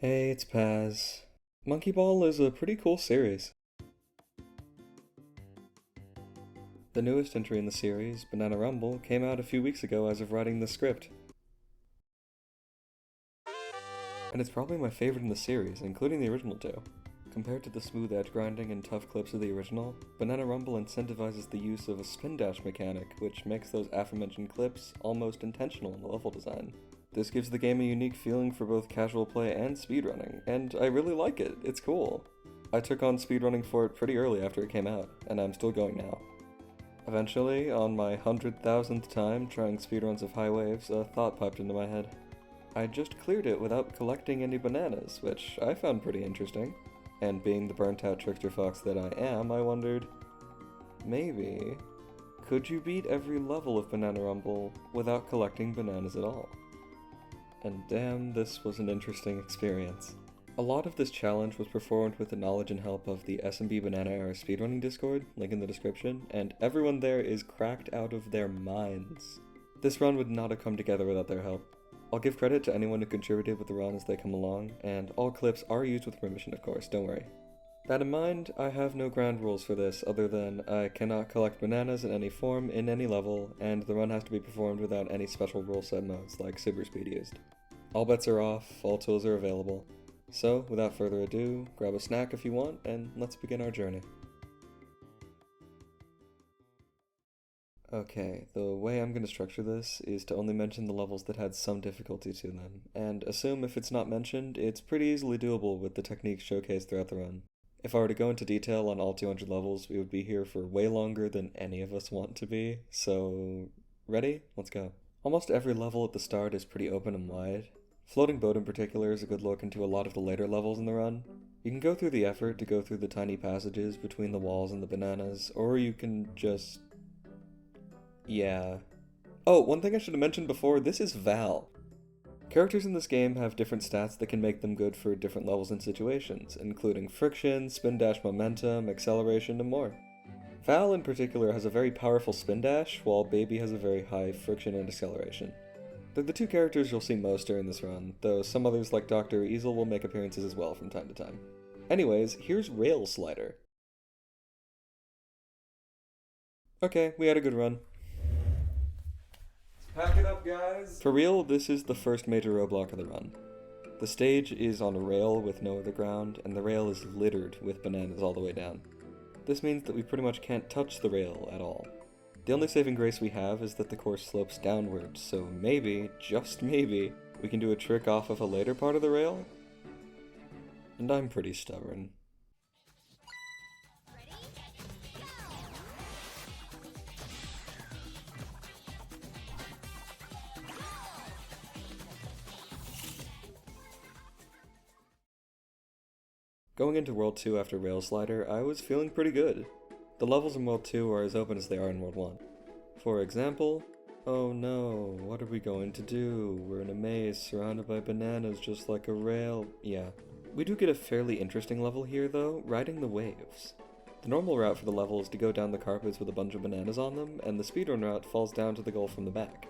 Hey, it's Paz. Monkey Ball is a pretty cool series. The newest entry in the series, Banana Rumble, came out a few weeks ago as of writing the script. And it's probably my favorite in the series, including the original two. Compared to the smooth edge grinding and tough clips of the original, Banana Rumble incentivizes the use of a spin dash mechanic, which makes those aforementioned clips almost intentional in the level design. This gives the game a unique feeling for both casual play and speedrunning, and I really like it. It's cool. I took on speedrunning for it pretty early after it came out, and I'm still going now. Eventually, on my 100,000th time trying speedruns of High Waves, a thought popped into my head. I just cleared it without collecting any bananas, which I found pretty interesting. And being the burnt out trickster fox that I am, I wondered, maybe, could you beat every level of Banana Rumble without collecting bananas at all? And damn, this was an interesting experience. A lot of this challenge was performed with the knowledge and help of the SMB Banana Era speedrunning Discord, link in the description, and everyone there is cracked out of their minds. This run would not have come together without their help. I'll give credit to anyone who contributed with the run as they come along, and all clips are used with permission of course, don't worry. That in mind, I have no ground rules for this other than I cannot collect bananas in any form in any level, and the run has to be performed without any special rule set modes like Super Speed used. All bets are off, all tools are available. So, without further ado, grab a snack if you want, and let's begin our journey. Okay, the way I'm going to structure this is to only mention the levels that had some difficulty to them, and assume if it's not mentioned, it's pretty easily doable with the techniques showcased throughout the run. If I were to go into detail on all 200 levels, we would be here for way longer than any of us want to be, so ready? Let's go. Almost every level at the start is pretty open and wide. Floating Boat in particular is a good look into a lot of the later levels in the run. You can go through the effort to go through the tiny passages between the walls and the bananas, or you can just... yeah. Oh, one thing I should have mentioned before, this is Val. Characters in this game have different stats that can make them good for different levels and situations, including friction, spin dash momentum, acceleration, and more. Val in particular has a very powerful spin dash, while Baby has a very high friction and acceleration. They're the two characters you'll see most during this run, though some others like Dr. Easel will make appearances as well from time to time. Anyways, here's Rail Slider. Okay, we had a good run. Pack it up, guys! For real, this is the first major roadblock of the run. The stage is on a rail with no other ground, and the rail is littered with bananas all the way down. This means that we pretty much can't touch the rail at all. The only saving grace we have is that the course slopes downwards, so maybe, just maybe, we can do a trick off of a later part of the rail? And I'm pretty stubborn. Going into World 2 after Rail Slider, I was feeling pretty good. The levels in World 2 are as open as they are in World 1. For example, oh no, what are we going to do? We're in a maze surrounded by bananas just like a rail. Yeah. We do get a fairly interesting level here though, riding the waves. The normal route for the level is to go down the carpets with a bunch of bananas on them, and the speedrun route falls down to the goal from the back.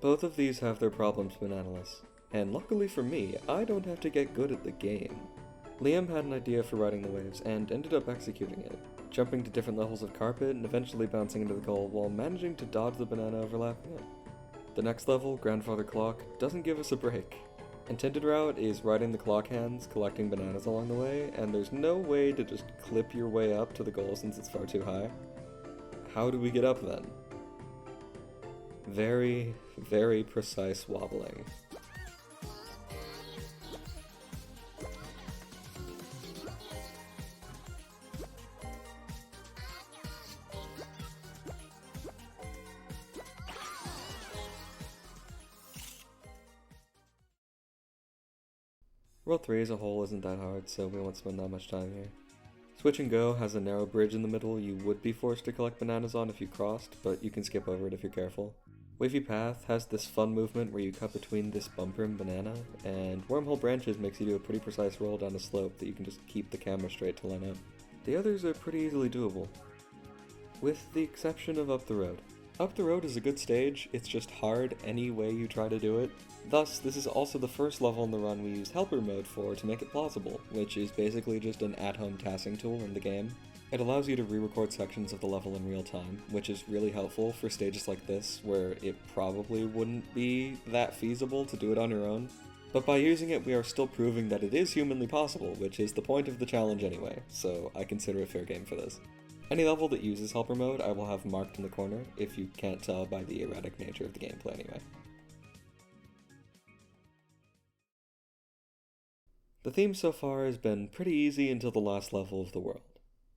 Both of these have their problems bananaless, and luckily for me, I don't have to get good at the game. Liam had an idea for riding the waves and ended up executing it, jumping to different levels of carpet and eventually bouncing into the goal while managing to dodge the banana overlapping it. The next level, Grandfather Clock, doesn't give us a break. Intended route is riding the clock hands, collecting bananas along the way, and there's no way to just clip your way up to the goal since it's far too high. How do we get up then? Very, very precise wobbling. World 3 as a whole isn't that hard, so we won't spend that much time here. Switch and Go has a narrow bridge in the middle you would be forced to collect bananas on if you crossed, but you can skip over it if you're careful. Wavy Path has this fun movement where you cut between this bumper and banana, and Wormhole Branches makes you do a pretty precise roll down a slope that you can just keep the camera straight to line up. The others are pretty easily doable, with the exception of Up the Road. Up the Road is a good stage, it's just hard any way you try to do it. Thus, this is also the first level in the run we used Helper Mode for to make it plausible, which is basically just an at-home tasking tool in the game. It allows you to re-record sections of the level in real time, which is really helpful for stages like this, where it probably wouldn't be that feasible to do it on your own. But by using it, we are still proving that it is humanly possible, which is the point of the challenge anyway, so I consider it fair game for this. Any level that uses Helper Mode, I will have marked in the corner, if you can't tell by the erratic nature of the gameplay anyway. The theme so far has been pretty easy until the last level of the world.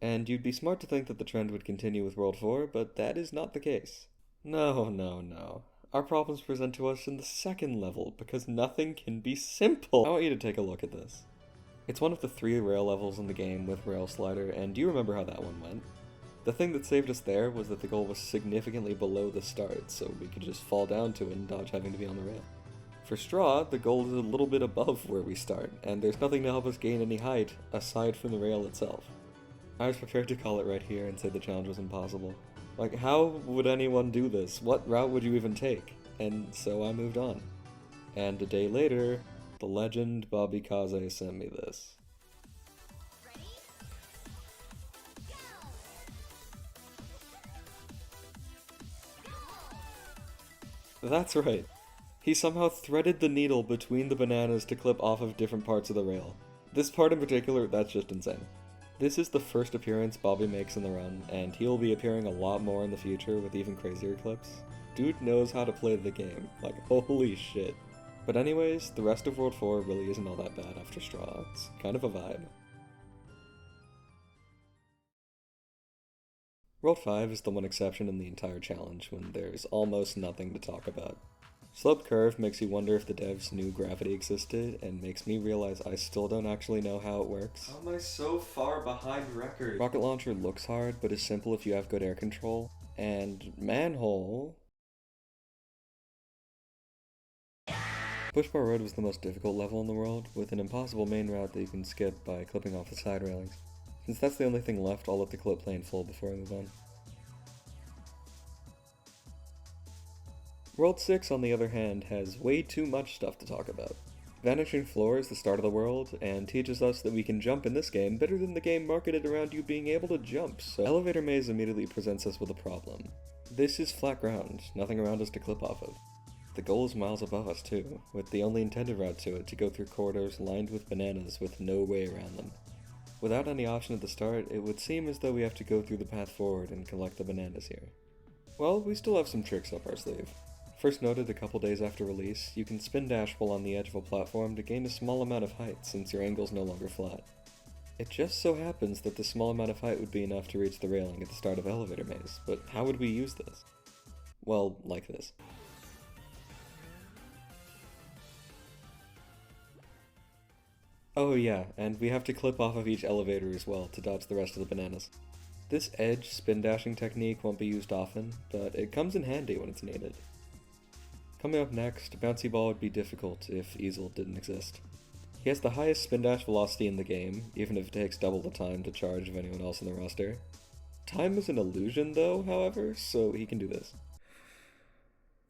And you'd be smart to think that the trend would continue with World 4, but that is not the case. No. Our problems present to us in the second level, because nothing can be simple. I want you to take a look at this. It's one of the 3 rail levels in the game with Rail Slider, and do you remember how that one went? The thing that saved us there was that the goal was significantly below the start, so we could just fall down to it and dodge having to be on the rail. For Straw, the goal is a little bit above where we start, and there's nothing to help us gain any height aside from the rail itself. I was prepared to call it right here and say the challenge was impossible. Like, how would anyone do this? What route would you even take? And so I moved on. And a day later, the legend Bobby Kaze sent me this. That's right. He somehow threaded the needle between the bananas to clip off of different parts of the rail. This part in particular, that's just insane. This is the first appearance Bobby makes in the run, and he'll be appearing a lot more in the future with even crazier clips. Dude knows how to play the game, like holy shit. But anyways, the rest of World 4 really isn't all that bad after Straw, it's kind of a vibe. World 5 is the one exception in the entire challenge when there's almost nothing to talk about. Slope Curve makes you wonder if the devs knew gravity existed, and makes me realize I still don't actually know how it works. How am I so far behind record? Rocket Launcher looks hard, but is simple if you have good air control. And Manhole... Push Bar Road was the most difficult level in the world, with an impossible main route that you can skip by clipping off the side railings. Since that's the only thing left, I'll let the clip play in full before I move on. World 6, on the other hand, has way too much stuff to talk about. Vanishing Floor is the start of the world, and teaches us that we can jump in this game better than the game marketed around you being able to jump, so Elevator Maze immediately presents us with a problem. This is flat ground, nothing around us to clip off of. The goal is miles above us too, with the only intended route to it to go through corridors lined with bananas with no way around them. Without any option at the start, it would seem as though we have to go through the path forward and collect the bananas here. Well, we still have some tricks up our sleeve. First noted a couple days after release, you can spin dash while on the edge of a platform to gain a small amount of height since your angle's no longer flat. It just so happens that this small amount of height would be enough to reach the railing at the start of Elevator Maze, but how would we use this? Well, like this. Oh yeah, and we have to clip off of each elevator as well to dodge the rest of the bananas. This edge spin dashing technique won't be used often, but it comes in handy when it's needed. Coming up next, Bouncy Ball would be difficult if Easel didn't exist. He has the highest spin dash velocity in the game, even if it takes double the time to charge of anyone else in the roster. Time is an illusion though, however, so he can do this.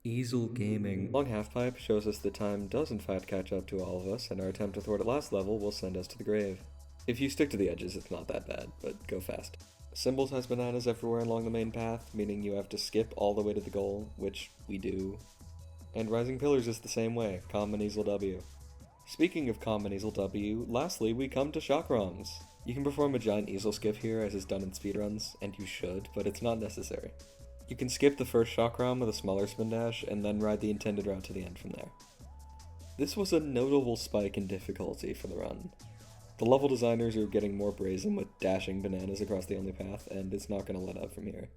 Easel Gaming. Long Halfpipe shows us that time does in fact catch up to all of us, and our attempt to thwart it last level will send us to the grave. If you stick to the edges, it's not that bad, but go fast. Symbols has bananas everywhere along the main path, meaning you have to skip all the way to the goal, which we do. And Rising Pillars is the same way, Common Easel W. Speaking of Common Easel W, lastly we come to Shock ROMs. You can perform a giant easel skip here as is done in speedruns, and you should, but it's not necessary. You can skip the first Shock ROM with a smaller spin dash, and then ride the intended route to the end from there. This was a notable spike in difficulty for the run. The level designers are getting more brazen with dashing bananas across the only path, and it's not going to let up from here.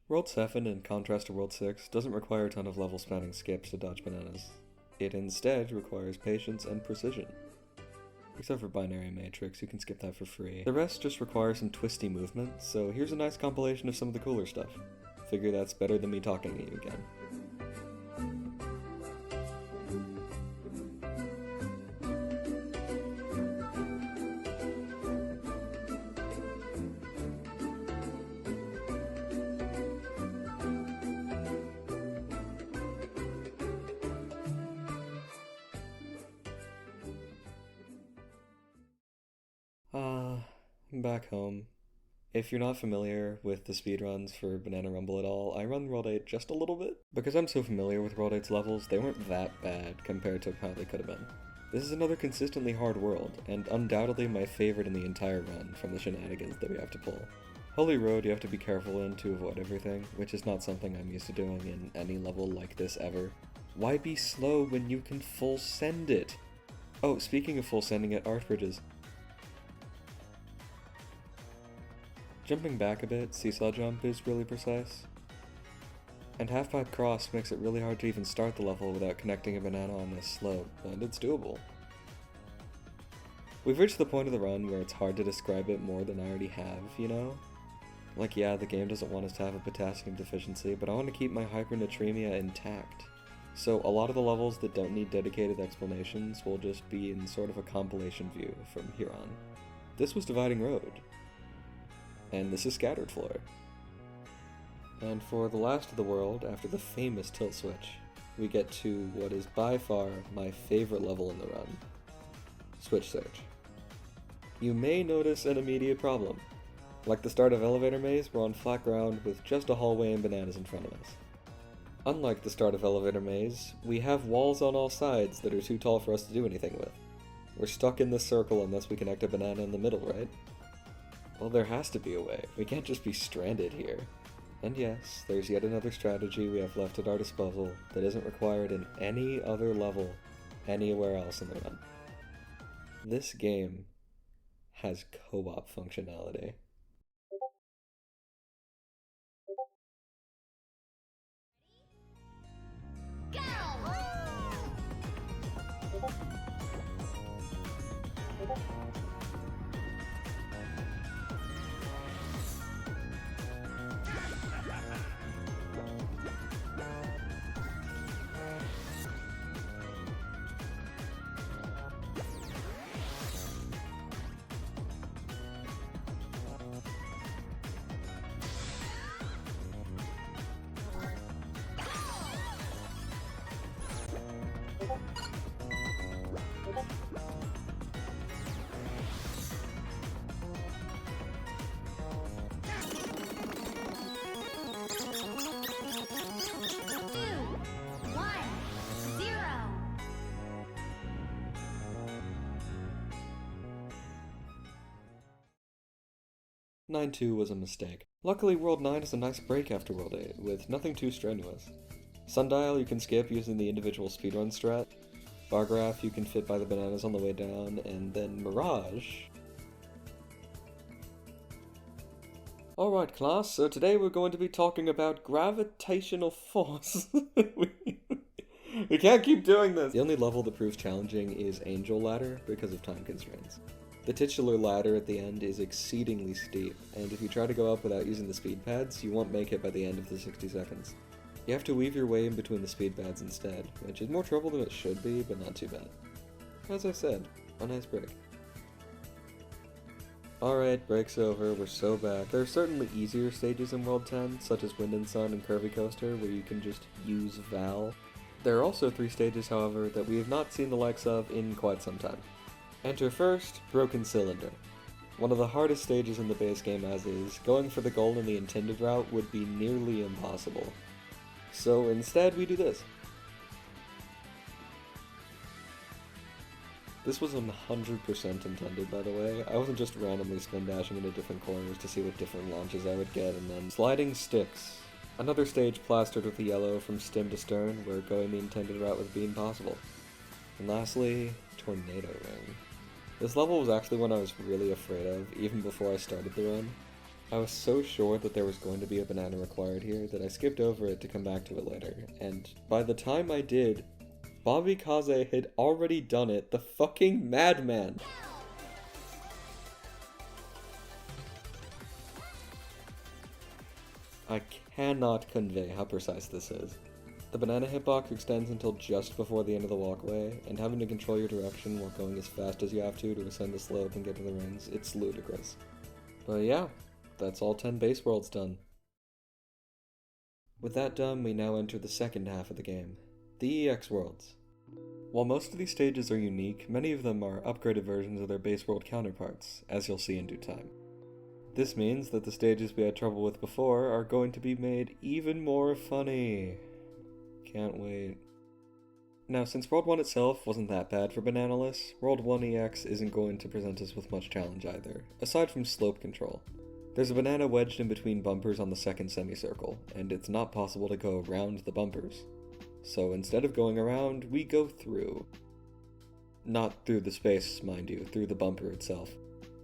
World 7, in contrast to World 6, doesn't require a ton of level spanning skips to dodge bananas. It instead requires patience and precision. Except for Binary Matrix, you can skip that for free. The rest just require some twisty movement, so here's a nice compilation of some of the cooler stuff. Figure that's better than me talking to you again. Back home. If you're not familiar with the speedruns for Banana Rumble at all, I run World 8 just a little bit. Because I'm so familiar with World 8's levels, they weren't that bad compared to how they could have been. This is another consistently hard world, and undoubtedly my favorite in the entire run from the shenanigans that we have to pull. Holy Road you have to be careful in to avoid everything, which is not something I'm used to doing in any level like this ever. Why be slow when you can full send it? Oh, speaking of full sending it, arch bridges. Jumping back a bit, Seesaw Jump is really precise. And Half-Pipe Cross makes it really hard to even start the level without connecting a banana on this slope, but it's doable. We've reached the point of the run where it's hard to describe it more than I already have, you know? Like, yeah, the game doesn't want us to have a potassium deficiency, but I want to keep my hypernatremia intact. So a lot of the levels that don't need dedicated explanations will just be in sort of a compilation view from here on. This was Dividing Road. And this is Scattered Floor. And for the last of the world, after the famous tilt switch, we get to what is by far my favorite level in the run, Switch Search. You may notice an immediate problem. Like the start of Elevator Maze, we're on flat ground with just a hallway and bananas in front of us. Unlike the start of Elevator Maze, we have walls on all sides that are too tall for us to do anything with. We're stuck in this circle unless we connect a banana in the middle, right? Well, there has to be a way. We can't just be stranded here. And yes, there's yet another strategy we have left at our disposal that isn't required in any other level anywhere else in the run. This game has co-op functionality. Nine 2 was a mistake. Luckily, World 9 is a nice break after World 8, with nothing too strenuous. Sundial you can skip using the individual speedrun strat. Bar Graph you can fit by the bananas on the way down, and then Mirage. Alright class, so today we're going to be talking about gravitational force. We can't keep doing this! The only level that proves challenging is Angel Ladder because of time constraints. The titular ladder at the end is exceedingly steep, and if you try to go up without using the speed pads, you won't make it by the end of the 60 seconds. You have to weave your way in between the speed pads instead, which is more trouble than it should be, but not too bad. As I said, a nice break. Alright, break's over, we're so back. There are certainly easier stages in World 10, such as Wind and Sun and Curvy Coaster, where you can just use Val. There are also 3 stages, however, that we have not seen the likes of in quite some time. Enter first, Broken Cylinder. One of the hardest stages in the base game as is, going for the goal in the intended route would be nearly impossible. So instead we do this. This was 100% intended, by the way. I wasn't just randomly spin dashing into different corners to see what different launches I would get, and then Sliding Sticks. Another stage plastered with the yellow from stem to stern, where going the intended route would be impossible. And lastly, Tornado Ring. This level was actually one I was really afraid of, even before I started the run. I was so sure that there was going to be a banana required here that I skipped over it to come back to it later, and by the time I did, Bobby Kaze had already done it, the fucking madman! I cannot convey how precise this is. The banana hitbox extends until just before the end of the walkway, and having to control your direction while going as fast as you have to ascend the slope and get to the rings, it's ludicrous. But yeah, that's all 10 base worlds done. With that done, we now enter the second half of the game, the EX worlds. While most of these stages are unique, many of them are upgraded versions of their base world counterparts, as you'll see in due time. This means that the stages we had trouble with before are going to be made even more funny. Can't wait. Now, since World 1 itself wasn't that bad for Bananaless, World 1 EX isn't going to present us with much challenge either, aside from slope control. There's a banana wedged in between bumpers on the second semicircle, and it's not possible to go around the bumpers. So instead of going around, we go through. Not through the space, mind you, through the bumper itself.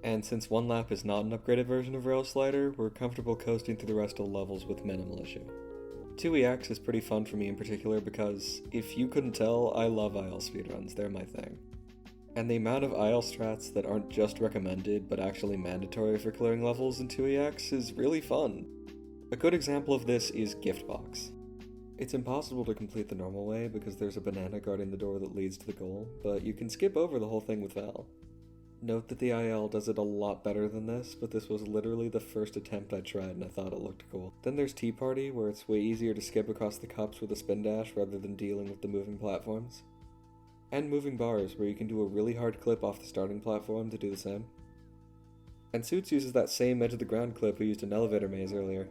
And since one lap is not an upgraded version of Rail Slider, we're comfortable coasting through the rest of the levels with minimal issue. 2EX is pretty fun for me in particular because, if you couldn't tell, I love IL speedruns, they're my thing. And the amount of IL strats that aren't just recommended but actually mandatory for clearing levels in 2EX is really fun. A good example of this is Gift Box. It's impossible to complete the normal way because there's a banana guarding the door that leads to the goal, but you can skip over the whole thing with Val. Note that the IL does it a lot better than this, but this was literally the first attempt I tried and I thought it looked cool. Then there's Tea Party, where it's way easier to skip across the cups with a spin dash rather than dealing with the moving platforms. And Moving Bars, where you can do a really hard clip off the starting platform to do the same. And Suits uses that same edge of the ground clip we used in Elevator Maze earlier.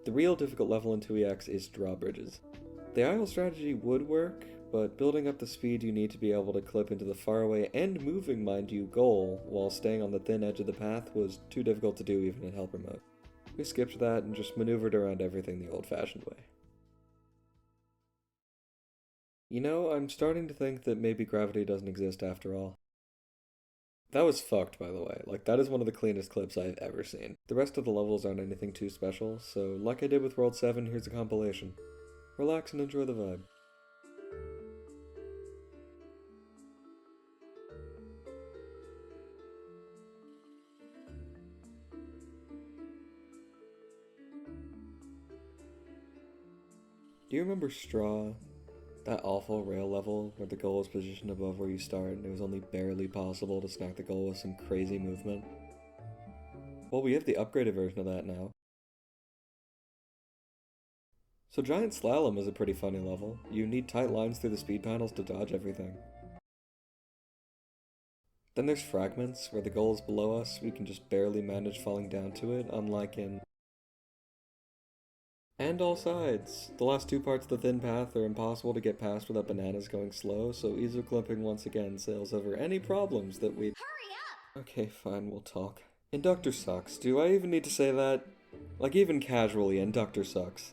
The real difficult level in 2EX is drawbridges. The IL strategy would work, but building up the speed you need to be able to clip into the faraway and moving, mind you, goal while staying on the thin edge of the path was too difficult to do even in helper mode. We skipped that and just maneuvered around everything the old-fashioned way. You know, I'm starting to think that maybe gravity doesn't exist after all. That was fucked, by the way. Like, that is one of the cleanest clips I've ever seen. The rest of the levels aren't anything too special, so like I did with World 7, here's a compilation. Relax and enjoy the vibe. Do you remember Straw? That awful rail level where the goal is positioned above where you start and it was only barely possible to snag the goal with some crazy movement? Well, we have the upgraded version of that now. So Giant Slalom is a pretty funny level. You need tight lines through the speed panels to dodge everything. Then there's Fragments, where the goal is below us, we can just barely manage falling down to it, unlike in... And all sides. The last two parts of the thin path are impossible to get past without bananas going slow, so Easel Clipping once again sails over any problems that we... Hurry up! Okay, fine, we'll talk. Inductor sucks. Do I even need to say that? Like, even casually, Inductor sucks.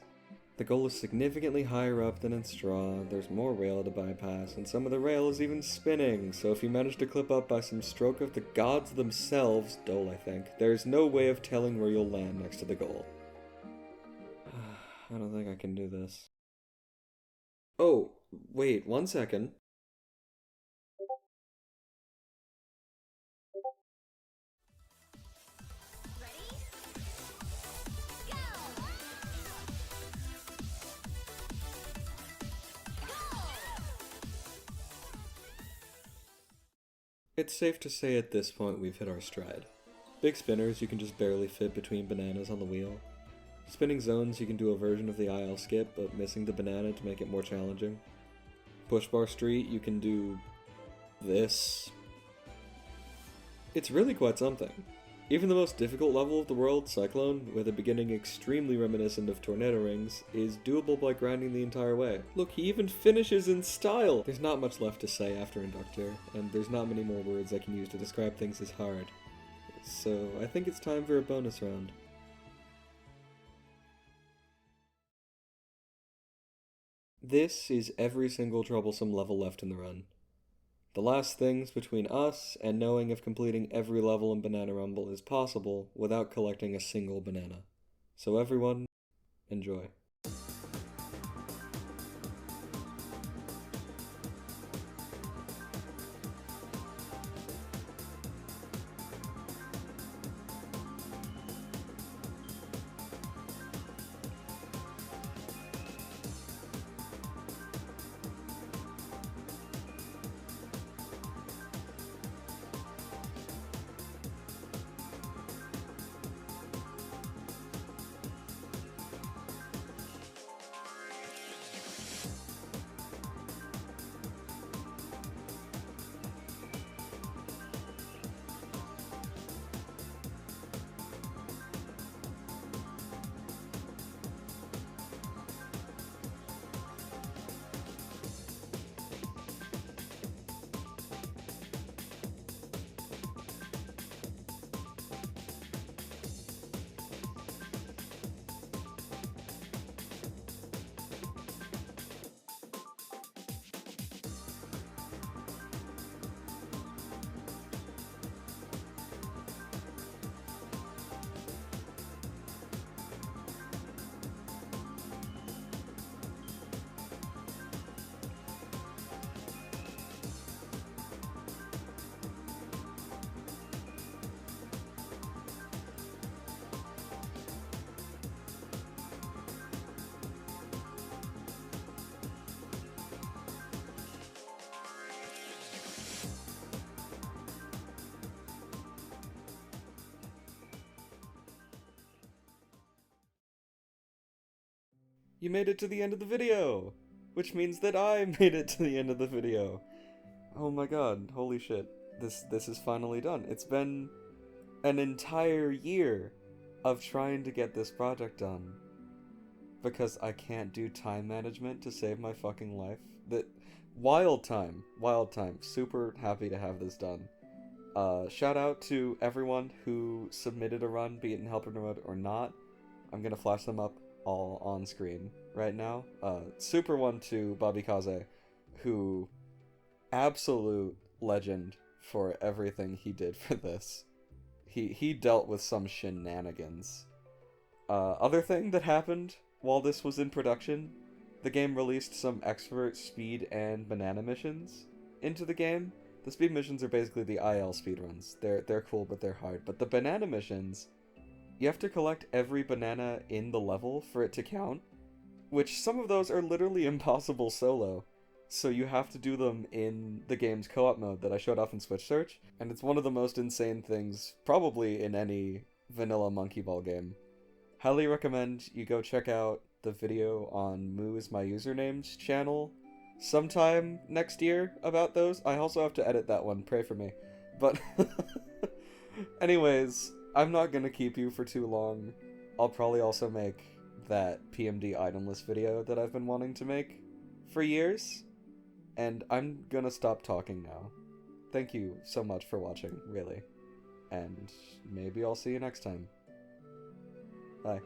The goal is significantly higher up than in Straw, there's more rail to bypass, and some of the rail is even spinning, so if you manage to clip up by some stroke of the gods themselves, Dole I think, there's no way of telling where you'll land next to the goal. I don't think I can do this. Oh, wait, 1 second. Ready? Go! Go! It's safe to say at this point we've hit our stride. Big spinners you can just barely fit between bananas on the wheel. Spinning zones, you can do a version of the IL skip, but missing the banana to make it more challenging. Push bar street, you can do... this. It's really quite something. Even the most difficult level of the world, Cyclone, with a beginning extremely reminiscent of Tornado Rings, is doable by grinding the entire way. Look, he even finishes in style! There's not much left to say after Inductor, and there's not many more words I can use to describe things as hard. So I think it's time for a bonus round. This is every single troublesome level left in the run. The last things between us and knowing if completing every level in Banana Rumble is possible without collecting a single banana. So everyone, enjoy. You made it to the end of the video! Which means that I made it to the end of the video. Oh my god, holy shit. This is finally done. It's been an entire year of trying to get this project done. Because I can't do time management to save my fucking life. Wild time. Super happy to have this done. Shout out to everyone who submitted a run, be it in helper mode or not. I'm gonna flash them up all on screen right now. Super one to Bobby Kaze, who absolute legend for everything he did for this. He dealt with some shenanigans. Other thing that happened while this was in production, the game released some expert speed and banana missions into the game. The speed missions are basically the IL speedruns. They're cool, but they're hard. But the banana missions, you have to collect every banana in the level for it to count, which some of those are literally impossible solo. So you have to do them in the game's co-op mode that I showed off in Switch Search, and it's one of the most insane things probably in any vanilla Monkey Ball game. Highly recommend you go check out the video on Moo is my username's channel sometime next year about those. I also have to edit that one, pray for me. But anyways, I'm not gonna keep you for too long. I'll probably also make that PMD item list video that I've been wanting to make for years. And I'm gonna stop talking now. Thank you so much for watching, really. And maybe I'll see you next time. Bye.